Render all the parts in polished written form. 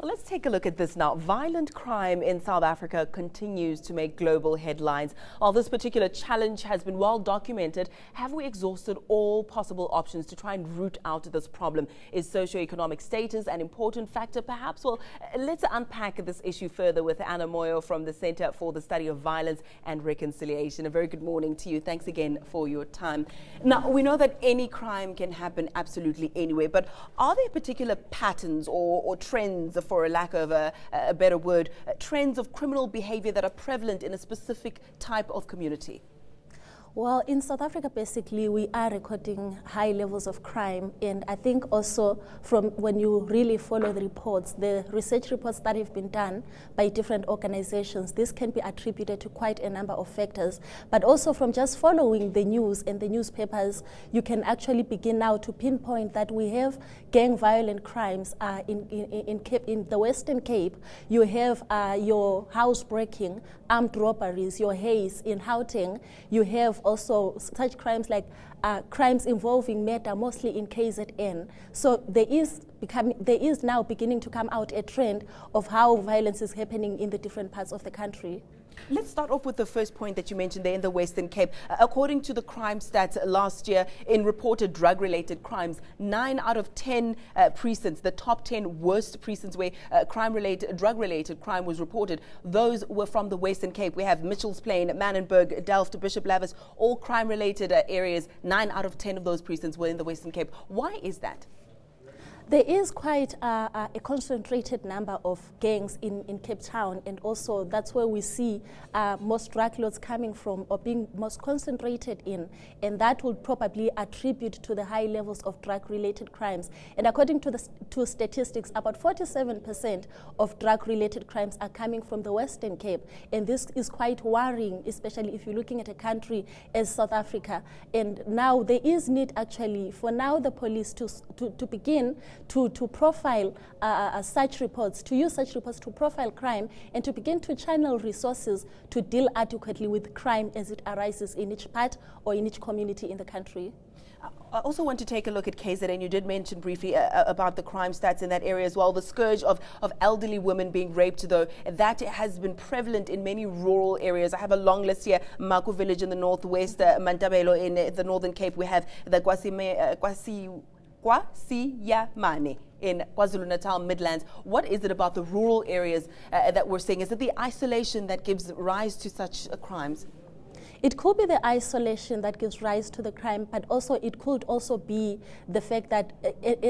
Well, let's take a look at this now. Violent crime in South Africa continues to make global headlines. While this particular challenge has been well documented, have we exhausted all possible options to try and root out this problem? Is socioeconomic status an important factor, perhaps? Well, let's unpack this issue further with Anna Moyo from the Center for the Study of Violence and Reconciliation. A very good morning to you. Thanks again for your time. Now, we know that any crime can happen absolutely anywhere, but are there particular patterns or trends, for a lack of a better word, trends of criminal behavior that are prevalent in a specific type of community? Well, in South Africa, basically, we are recording high levels of crime. And I think also from when you really follow the reports, the research reports that have been done by different organizations, this can be attributed to quite a number of factors. But also from just following the news and the newspapers, you can actually begin now to pinpoint that we have gang violent crimes in the Western Cape. You have your housebreaking, armed robberies, your haze in Gauteng. You have also such crimes like crimes involving murder, mostly in KZN. So there is now beginning to come out a trend of how violence is happening in the different parts of the country. Let's start off with the first point that you mentioned there in the Western Cape. According to the crime stats last year, in reported drug-related crimes, 9 out of 10 precincts, the top 10 worst precincts where drug-related crime was reported, those were from the Western Cape. We have Mitchell's Plain, Manenberg, Delft, Bishop Lavis, all crime-related areas. 9 out of 10 of those precincts were in the Western Cape. Why is that? There is quite a concentrated number of gangs in Cape Town, and also that's where we see most drug lords coming from or being most concentrated in, and that would probably attribute to the high levels of drug-related crimes. And according to statistics, about 47% of drug-related crimes are coming from the Western Cape, and this is quite worrying, especially if you're looking at a country as South Africa. And now there is need actually for now the police to begin to profile such reports, to use such reports to profile crime and to begin to channel resources to deal adequately with crime as it arises in each part or in each community in the country. I also want to take a look at KZN. You did mention briefly about the crime stats in that area as well. The scourge of elderly women being raped, though, that has been prevalent in many rural areas. I have a long list here. Mako Village in the northwest, Mantabelo in the Northern Cape. We have the Kwasiyamane in KwaZulu-Natal Midlands. What is it about the rural areas that we're seeing? Is it the isolation that gives rise to such crimes? It could be the isolation that gives rise to the crime, but also it could also be the fact that,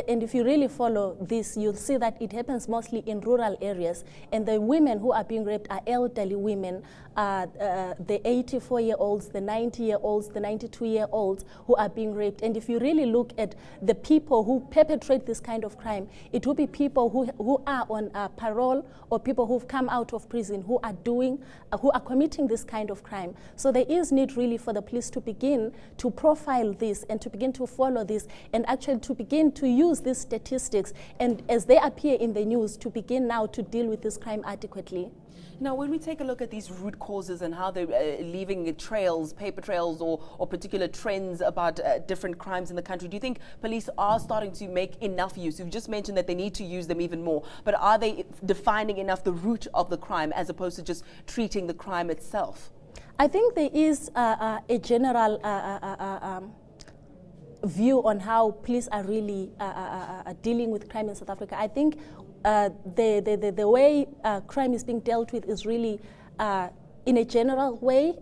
and if you really follow this, you'll see that it happens mostly in rural areas, and the women who are being raped are elderly women, the 84-year-olds, the 90-year-olds, the 92-year-olds who are being raped. And if you really look at the people who perpetrate this kind of crime, it will be people who are on parole or people who've come out of prison who are committing this kind of crime. So there is need really for the police to begin to profile this and to begin to follow this and actually to begin to use these statistics and as they appear in the news to begin now to deal with this crime adequately. Now, when we take a look at these root causes and how they're leaving trails, paper trails or particular trends about different crimes in the country, do you think police are starting to make enough use? You've just mentioned that they need to use them even more, but are they defining enough the root of the crime as opposed to just treating the crime itself? I think there is a general view on how police are really dealing with crime in South Africa. I think the way crime is being dealt with is really in a general way,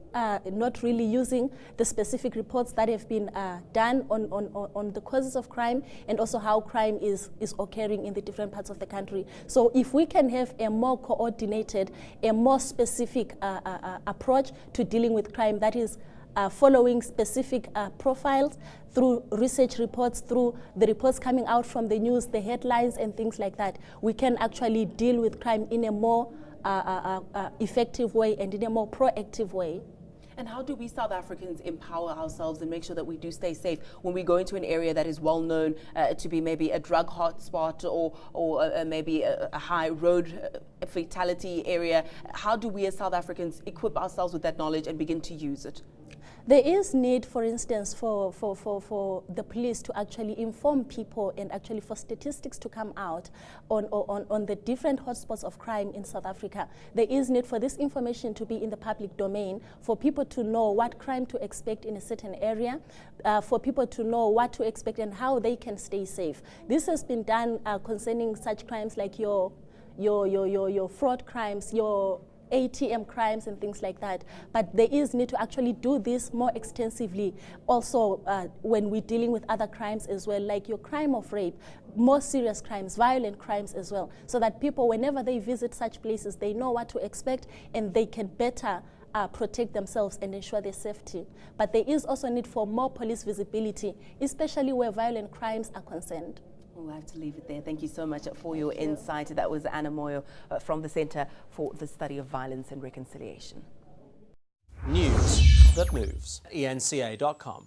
not really using the specific reports that have been done on the causes of crime and also how crime is occurring in the different parts of the country. So if we can have a more coordinated, a more specific approach to dealing with crime that is following specific profiles through research reports, through the reports coming out from the news, the headlines and things like that, we can actually deal with crime in a more effective way and in a more proactive way. And how do we South Africans empower ourselves and make sure that we do stay safe when we go into an area that is well known to be maybe a drug hotspot or maybe a high road fatality area? How do we as South Africans equip ourselves with that knowledge and begin to use it? There is need, for instance, for the police to actually inform people and actually for statistics to come out on the different hotspots of crime in South Africa. There is need for this information to be in the public domain, for people to know what crime to expect in a certain area, for people to know what to expect and how they can stay safe. This has been done concerning such crimes like your fraud crimes, your ATM crimes and things like that. But there is need to actually do this more extensively also when we're dealing with other crimes as well, like your crime of rape, more serious crimes, violent crimes as well, so that people, whenever they visit such places, they know what to expect and they can better protect themselves and ensure their safety. But there is also need for more police visibility, especially where violent crimes are concerned. We'll have to leave it there. Thank you so much for your insight. That was Anna Moyo from the Center for the Study of Violence and Reconciliation. News that moves. eNCA.com.